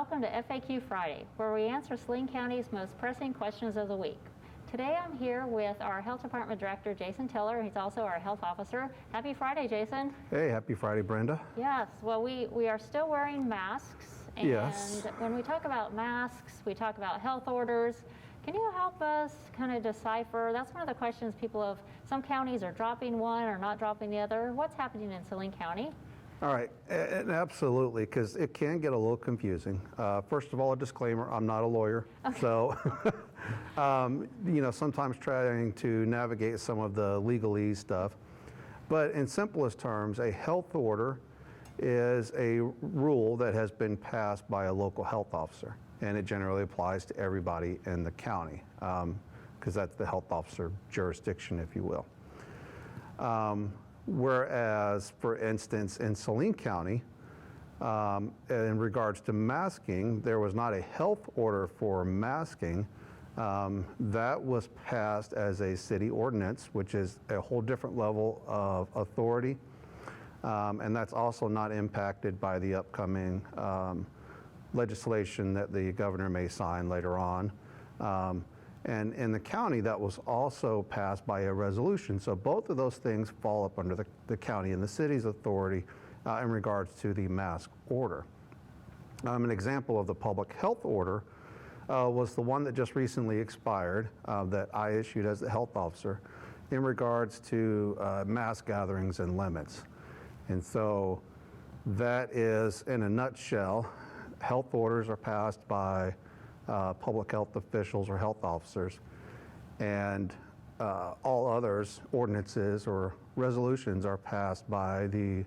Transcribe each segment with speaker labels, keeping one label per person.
Speaker 1: welcome to FAQ Friday, where we answer Saline County's most pressing questions of the week. Today I'm here with our Health Department Director, Jason Tiller. He's also our Health Officer. Happy Friday, Jason.
Speaker 2: Hey, happy Friday, Brenda.
Speaker 1: Yes, well, we are still wearing masks. And
Speaker 2: yes.
Speaker 1: When we talk about masks, we talk about health orders. Can you help us kind of decipher? That's one of the questions people have. Some counties are dropping one or not dropping the other. What's happening in Saline County?
Speaker 2: All right, and absolutely, because it can get a little confusing. First of all, a disclaimer, I'm not a lawyer, okay. So sometimes trying to navigate some of the legalese stuff. But in simplest terms, a health order is a rule that has been passed by a local health officer, and it generally applies to everybody in the county, because that's the health officer jurisdiction, if you will. Whereas, for instance, in Saline County, in regards to masking, there was not a health order for masking. That was passed as a city ordinance, which is a whole different level of authority. And that's also not impacted by the upcoming legislation that the governor may sign later on. And in the county, that was also passed by a resolution. So both of those things fall up under the county and the city's authority in regards to the mask order. An example of the public health order was the one that just recently expired that I issued as the health officer in regards to mass gatherings and limits. And so that is, in a nutshell, health orders are passed by public health officials or health officers, and all others, ordinances or resolutions, are passed by the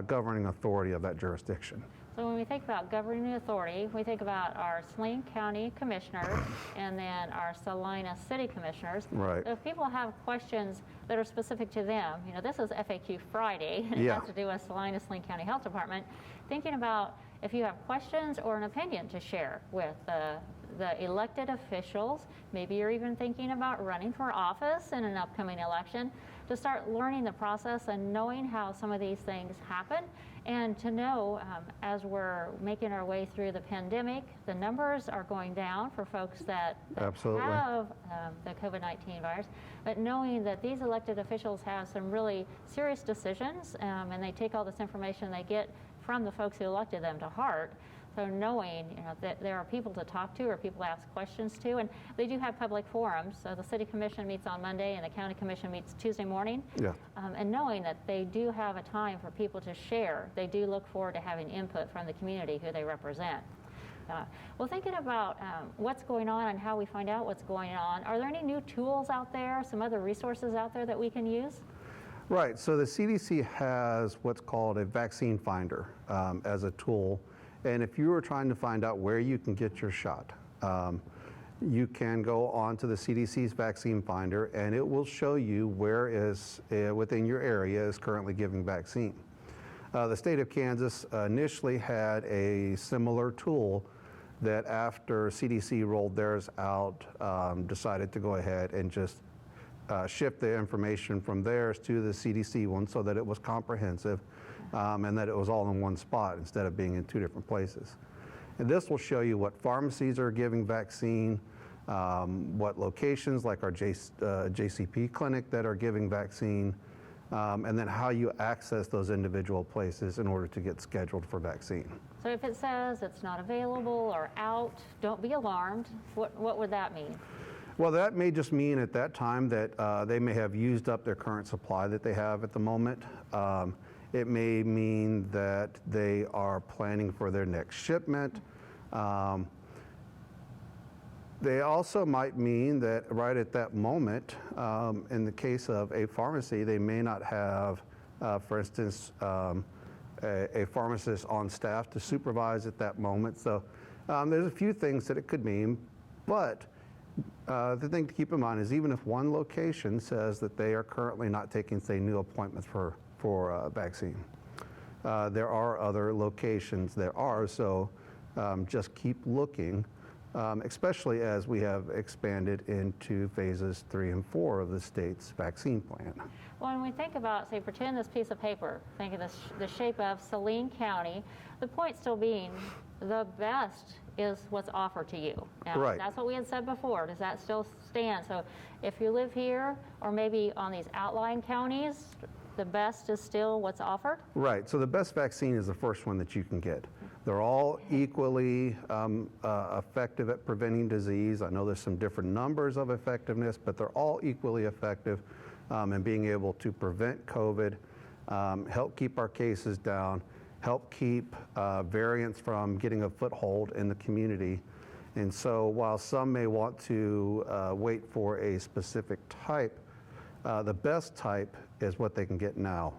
Speaker 2: governing authority of that jurisdiction.
Speaker 1: So when we think about governing authority, we think about our Saline County commissioners and then our Salina City commissioners.
Speaker 2: Right.
Speaker 1: So if people have questions that are specific to them, this is FAQ Friday, and it has to do with Saline County Health Department, thinking about if you have questions or an opinion to share with the elected officials, maybe you're even thinking about running for office in an upcoming election, to start learning the process and knowing how some of these things happen, and to know as we're making our way through the pandemic, the numbers are going down for folks that have the COVID-19 virus, but knowing that these elected officials have some really serious decisions and they take all this information they get from the folks who elected them to heart. So knowing that there are people to talk to or people to ask questions to, and they do have public forums. So the City Commission meets on Monday and the County Commission meets Tuesday morning.
Speaker 2: Yeah.
Speaker 1: And knowing that they do have a time for people to share, they do look forward to having input from the community who they represent. Well, thinking about what's going on and how we find out what's going on, are there any new tools out there, some other resources out there that we can use?
Speaker 2: Right, so the CDC has what's called a vaccine finder as a tool. And if you were trying to find out where you can get your shot, you can go onto the CDC's vaccine finder and it will show you where is within your area is currently giving vaccine. The state of Kansas initially had a similar tool that after CDC rolled theirs out, decided to go ahead and just shift the information from theirs to the CDC one so that it was comprehensive and that it was all in one spot instead of being in two different places. And this will show you what pharmacies are giving vaccine, what locations like our JCP clinic that are giving vaccine, and then how you access those individual places in order to get scheduled for vaccine.
Speaker 1: So if it says it's not available or out, don't be alarmed. What would that mean?
Speaker 2: Well, that may just mean at that time that they may have used up their current supply that they have at the moment. It may mean that they are planning for their next shipment. They also might mean that right at that moment, in the case of a pharmacy, they may not have, for instance, a pharmacist on staff to supervise at that moment. So there's a few things that it could mean, but the thing to keep in mind is even if one location says that they are currently not taking, say, new appointments for vaccine, there are other locations that are, so just keep looking, especially as we have expanded into phases 3 and 4 of the state's vaccine plan.
Speaker 1: Well, when we think about, say, pretend this piece of paper, think of the shape of Saline County, the point still being the best is what's offered to you. Now,
Speaker 2: Right.
Speaker 1: that's what we had said before. Does that still stand? So if you live here or maybe on these outlying counties, the best is still what's offered?
Speaker 2: Right. So the best vaccine is the first one that you can get. They're all equally effective at preventing disease. I know there's some different numbers of effectiveness, but they're all equally effective in being able to prevent COVID, help keep our cases down, help keep variants from getting a foothold in the community. And so while some may want to wait for a specific type, the best type is what they can get now.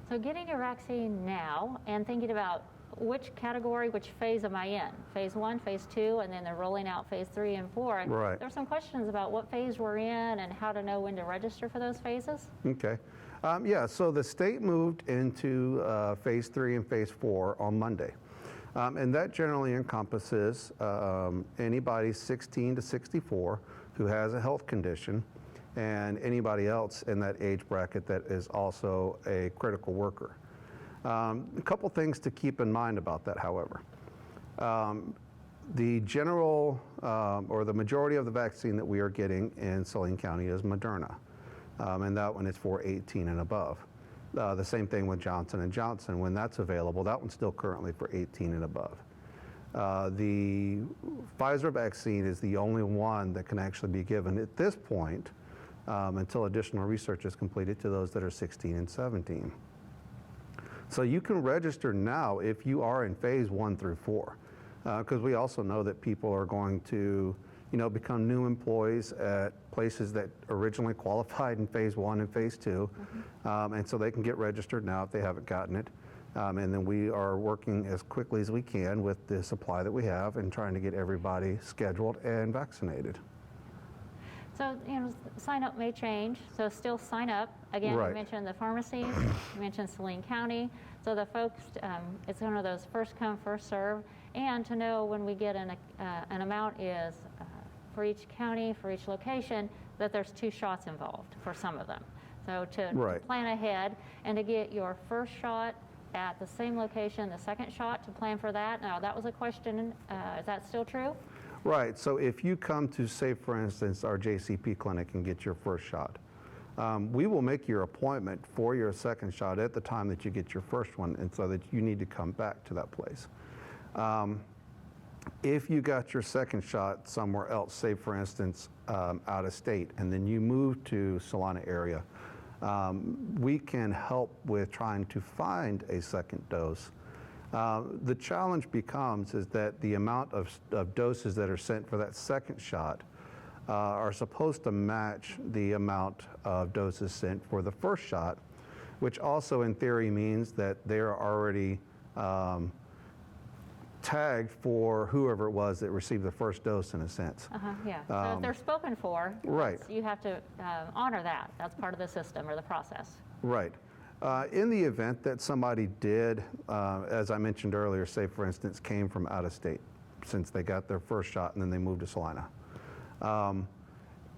Speaker 1: So getting your vaccine now and thinking about which category, which phase am I in? Phase 1, phase 2, and then they're rolling out phase 3 and 4. And
Speaker 2: Right.
Speaker 1: there's some questions about what phase we're in and how to know when to register for those phases.
Speaker 2: Okay. Yeah, so the state moved into phase 3 and phase 4 on Monday. And that generally encompasses anybody 16 to 64 who has a health condition and anybody else in that age bracket that is also a critical worker. A couple things to keep in mind about that, however. The general or the majority of the vaccine that we are getting in Saline County is Moderna, and that one is for 18 and above. The same thing with Johnson & Johnson. When that's available, that one's still currently for 18 and above. The Pfizer vaccine is the only one that can actually be given at this point until additional research is completed to those that are 16 and 17. So you can register now if you are in phase 1 through 4, because we also know that people are going to, become new employees at places that originally qualified in phase 1 and phase 2, and so they can get registered now if they haven't gotten it. And then we are working as quickly as we can with the supply that we have and trying to get everybody scheduled and vaccinated.
Speaker 1: So, sign up may change, so still sign up. Again,
Speaker 2: Right.
Speaker 1: You mentioned the pharmacies, you mentioned Saline County. So the folks, it's one of those first come, first serve. And to know when we get an amount is for each county, for each location, that there's 2 shots involved for some of them. So to
Speaker 2: Right.
Speaker 1: plan ahead and to get your first shot at the same location, the second shot, to plan for that. Now, that was a question. Is that still true?
Speaker 2: Right, so if you come to, say, for instance, our JCP clinic and get your first shot, we will make your appointment for your second shot at the time that you get your first one, and so that you need to come back to that place. If you got your second shot somewhere else, say, for instance, out of state, and then you move to Solana area, we can help with trying to find a second dose. The challenge becomes is that the amount of doses that are sent for that second shot are supposed to match the amount of doses sent for the first shot, which also in theory means that they're already tagged for whoever it was that received the first dose in a sense.
Speaker 1: Yeah. So if they're spoken for,
Speaker 2: Right.
Speaker 1: you have to honor that. That's part of the system or the process.
Speaker 2: Right. In the event that somebody did, as I mentioned earlier, say for instance, came from out of state since they got their first shot and then they moved to Salina.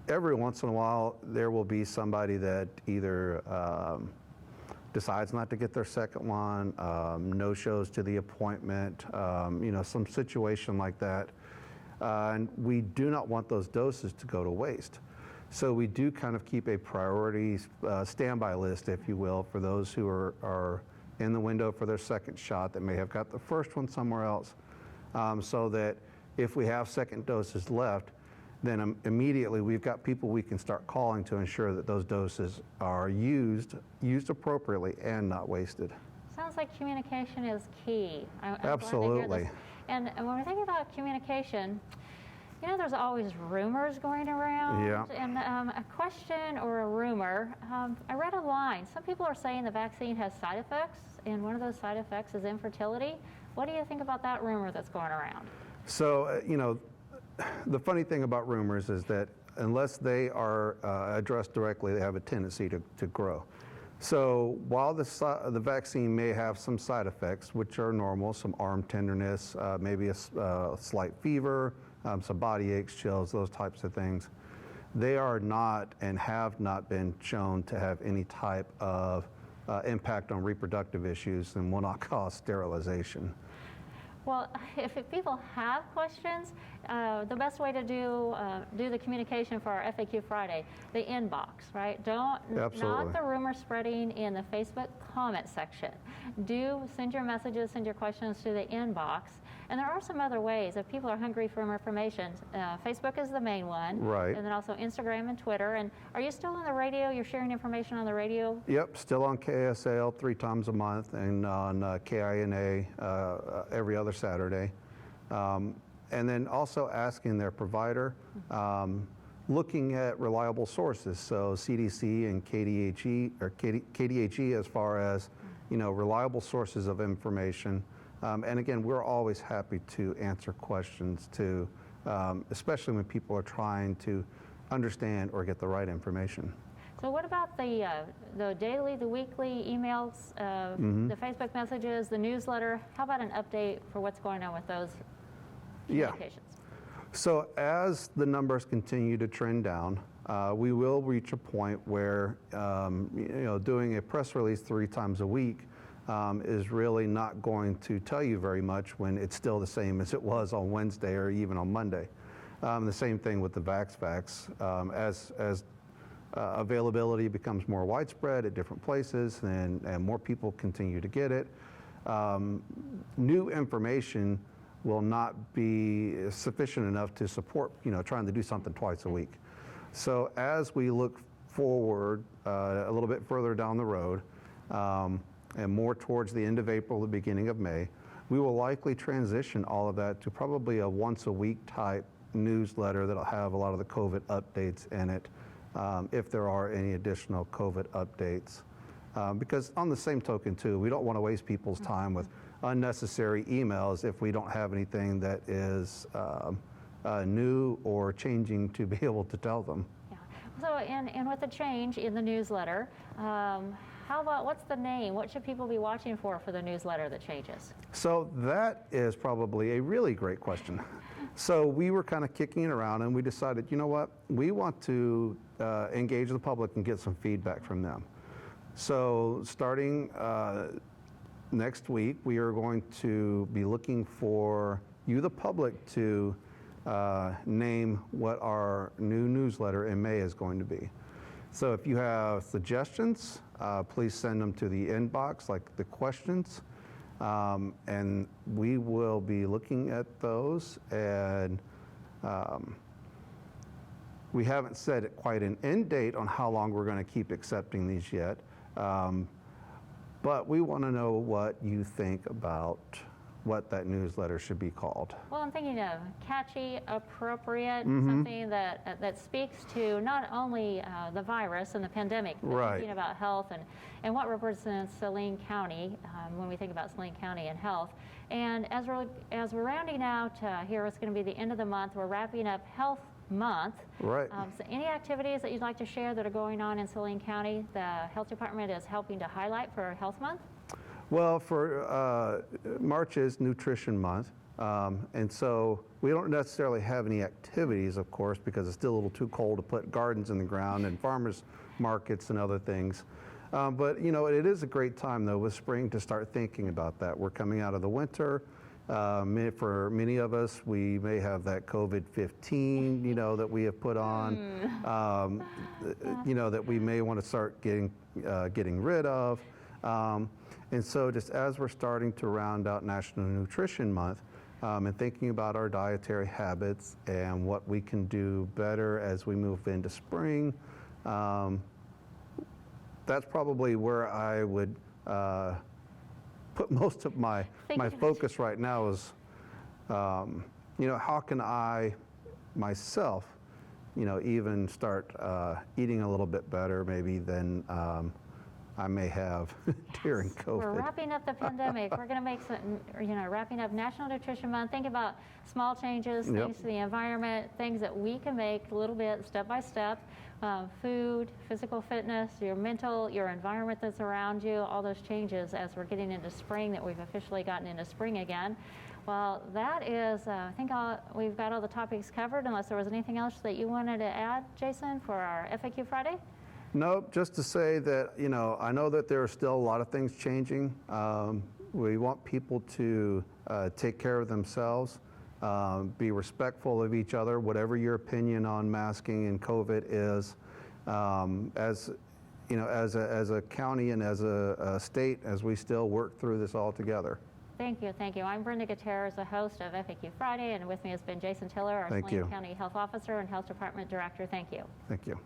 Speaker 2: Every once in a while, there will be somebody that either decides not to get their second one, no shows to the appointment, some situation like that. And we do not want those doses to go to waste. So we do kind of keep a priority standby list, if you will, for those who are in the window for their second shot that may have got the first one somewhere else, so that if we have second doses left, then immediately we've got people we can start calling to ensure that those doses are used appropriately and not wasted.
Speaker 1: Sounds like communication is key. I'm glad to hear
Speaker 2: Absolutely.
Speaker 1: this. And when we think about communication, there's always rumors going around.
Speaker 2: Yeah.
Speaker 1: And a question or a rumor, I read a line. Some people are saying the vaccine has side effects, and one of those side effects is infertility. What do you think about that rumor that's going around?
Speaker 2: So, the funny thing about rumors is that unless they are addressed directly, they have a tendency to grow. So while the vaccine may have some side effects, which are normal, some arm tenderness, maybe a slight fever, some body aches, chills, those types of things, they are not and have not been shown to have any type of impact on reproductive issues and will not cause sterilization.
Speaker 1: Well, if people have questions, the best way to do the communication for our FAQ Friday, the inbox, right?
Speaker 2: Absolutely.
Speaker 1: Not the rumor spreading in the Facebook comment section. Do send your messages, send your questions to the inbox. And there are some other ways if people are hungry for more information. Facebook is the main one.
Speaker 2: Right.
Speaker 1: And then also Instagram and Twitter. And are you still on the radio? You're sharing information on the radio?
Speaker 2: Yep, still on KSL 3 times a month and on KINA every other Saturday. And then also asking their provider, looking at reliable sources, so CDC and KDHE as far as, reliable sources of information. And again, we're always happy to answer questions too, especially when people are trying to understand or get the right information.
Speaker 1: So what about the daily, the weekly emails, the Facebook messages, the newsletter? How about an update for what's going on with those communications?
Speaker 2: So as the numbers continue to trend down, we will reach a point where doing a press release 3 times a week is really not going to tell you very much when it's still the same as it was on Wednesday or even on Monday. The same thing with the VaxVax. As availability becomes more widespread at different places and more people continue to get it, new information will not be sufficient enough to support, trying to do something twice a week. So as we look forward a little bit further down the road, and more towards the end of April, the beginning of May, we will likely transition all of that to probably a once a week type newsletter that'll have a lot of the COVID updates in it, if there are any additional COVID updates. Because on the same token too, we don't want to waste people's time with unnecessary emails if we don't have anything that is new or changing to be able to tell them.
Speaker 1: Yeah. So, and with the change in the newsletter, how about, what's the name? What should people be watching for the newsletter that changes?
Speaker 2: So that is probably a really great question. So we were kind of kicking it around and we decided, you know what, we want to engage the public and get some feedback from them. So starting next week, we are going to be looking for you, the public, to name what our new newsletter in May is going to be. So if you have suggestions, please send them to the inbox, like the questions, and we will be looking at those. And we haven't set quite an end date on how long we're going to keep accepting these yet, but we want to know what you think about what that newsletter should be called.
Speaker 1: Well, I'm thinking of catchy, appropriate, something that speaks to not only the virus and the pandemic, but thinking about health and what represents Saline County when we think about Saline County and health. And as we're rounding out here, it's going to be the end of the month. We're wrapping up Health Month.
Speaker 2: Right.
Speaker 1: So any activities that you'd like to share that are going on in Saline County, the Health Department is helping to highlight for Health Month?
Speaker 2: Well, for March is Nutrition Month, and so we don't necessarily have any activities, of course, because it's still a little too cold to put gardens in the ground and farmers markets and other things. But it is a great time though with spring to start thinking about that. We're coming out of the winter. For many of us, we may have that COVID-15, that we have put on, that we may want to start getting rid of. And so just as we're starting to round out National Nutrition Month and thinking about our dietary habits and what we can do better as we move into spring, that's probably where I would put most of my focus right now is, how can I myself, even start eating a little bit better maybe than I may have during COVID.
Speaker 1: We're wrapping up the pandemic. We're going to make some, wrapping up National Nutrition Month. Think about small changes, things to the environment, things that we can make a little bit step by step. Food, physical fitness, your mental, your environment that's around you, all those changes as we're getting into spring, that we've officially gotten into spring again. Well, that is, I think we've got all the topics covered, unless there was anything else that you wanted to add, Jason, for our FAQ Friday?
Speaker 2: Nope, just to say that, I know that there are still a lot of things changing, We want people to take care of themselves, be respectful of each other, whatever your opinion on masking and COVID is. As you know, as a county and as a state, as we still work through this all together.
Speaker 1: Thank you, thank you. I'm Brenda Gutierrez, the host of FAQ Friday, and with me has been Jason Tiller, our
Speaker 2: Thank
Speaker 1: Saline
Speaker 2: you.
Speaker 1: County Health Officer and Health Department Director. Thank you.
Speaker 2: Thank you.